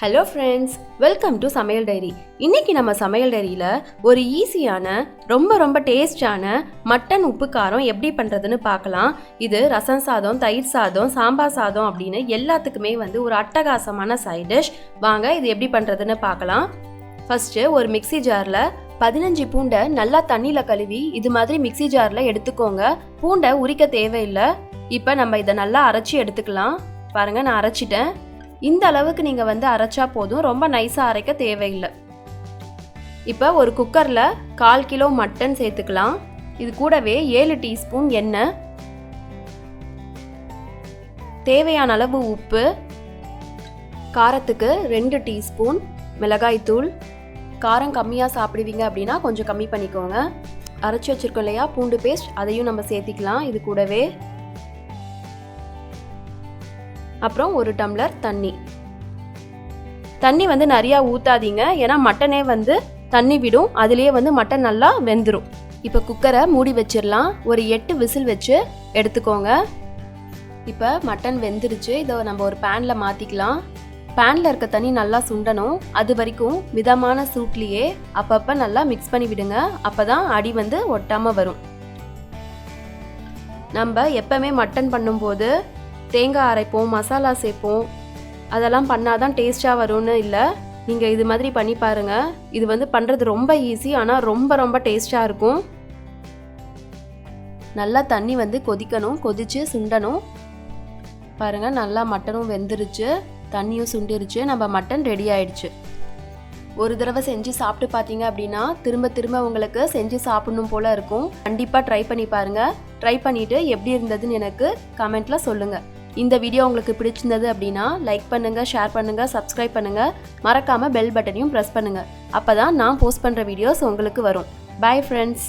Hello friends, welcome to சமையல் diary. இன்னைக்கு நம்ம சமையல் டைரியில் ஒரு ஈஸியான ரொம்ப டேஸ்டான மட்டன் உப்பு காரம் எப்படி பண்ணுறதுன்னு பார்க்கலாம். இது ரசம் சாதம், தயிர் சாதம், சாம்பார் சாதம் அப்படின்னு எல்லாத்துக்குமே ஒரு அட்டகாசமான சைட் டிஷ். வாங்க இது எப்படி பண்ணுறதுன்னு பார்க்கலாம். ஃபஸ்ட்டு ஒரு மிக்சி ஜாரில் 15 பூண்டை நல்லா தண்ணியில் கழுவி இது மாதிரி மிக்சி ஜாரில் எடுத்துக்கோங்க. பூண்டை உரிக்க தேவையில்லை. இப்போ நம்ம இதை நல்லா அரைச்சி எடுத்துக்கலாம். பாருங்கள், நான் அரைச்சிட்டேன். இந்த அளவுக்கு நீங்கள் அரைச்சா போதும், ரொம்ப நைஸாக அரைக்க தேவையில்லை. இப்போ ஒரு குக்கரில் 1/4 கிலோ மட்டன் சேர்த்துக்கலாம். இது கூடவே 7 டீஸ்பூன் எண்ணெய், தேவையான அளவு உப்பு, காரத்துக்கு 2 டீஸ்பூன் மிளகாய்த்தூள். காரம் கம்மியாக சாப்பிடுவீங்க அப்படின்னா கொஞ்சம் கம்மி பண்ணிக்கோங்க. அரைச்சி வச்சுருக்கோம் இல்லையா பூண்டு பேஸ்ட், அதையும் நம்ம சேர்த்திக்கலாம் இது கூடவே. அப்புறம் 1 டம்ளர் தண்ணி. தண்ணி நிறையா ஊற்றாதீங்க, ஏன்னா மட்டனே தண்ணி விடும், அதுலேயே மட்டன் நல்லா வெந்துடும். இப்போ குக்கரை மூடி வச்சிடலாம். ஒரு 8 விசில் வச்சு எடுத்துக்கோங்க. இப்போ மட்டன் வெந்துருச்சு. இதை நம்ம ஒரு பேனில் மாற்றிக்கலாம். பேனில் இருக்க தண்ணி நல்லா சுண்டணும். அது வரைக்கும் மிதமான சூட்லேயே அப்பப்போ நல்லா மிக்ஸ் பண்ணி விடுங்க. அப்போ தான் அடி ஒட்டாமல் வரும். நம்ம எப்போவுமே மட்டன் பண்ணும்போது தேங்காய் அரைப்போம், மசாலா சேர்ப்போம், அதெல்லாம் பண்ணாதான் டேஸ்ட்டாக வரும்னு இல்லை. நீங்கள் இது மாதிரி பண்ணி பாருங்கள். இது பண்ணுறது ரொம்ப ஈஸி, ஆனால் ரொம்ப டேஸ்ட்டாக இருக்கும். நல்லா தண்ணி கொதிக்கணும், கொதித்து சுண்டணும். பாருங்கள், நல்லா மட்டனும் வெந்துருச்சு, தண்ணியும் சுண்டிருச்சு. நம்ம மட்டன் ரெடி ஆயிடுச்சு. ஒரு தடவை செஞ்சு சாப்பிட்டு பார்த்தீங்க அப்படின்னா திரும்ப உங்களுக்கு செஞ்சு சாப்பிடணும் போல் இருக்கும். கண்டிப்பாக ட்ரை பண்ணி பாருங்கள். ட்ரை பண்ணிவிட்டு எப்படி இருந்ததுன்னு எனக்கு கமெண்ட்டில் சொல்லுங்கள். இந்த வீடியோ உங்களுக்கு பிடிச்சிருந்தது அப்படின்னா லைக் பண்ணுங்கள், ஷேர் பண்ணுங்கள், சப்ஸ்கிரைப் பண்ணுங்கள். மறக்காமல் பெல் பட்டனையும் ப்ரெஸ் பண்ணுங்கள். அப்போ தான் நான் போஸ்ட் பண்ணுற வீடியோஸ் உங்களுக்கு வரும். Bye friends.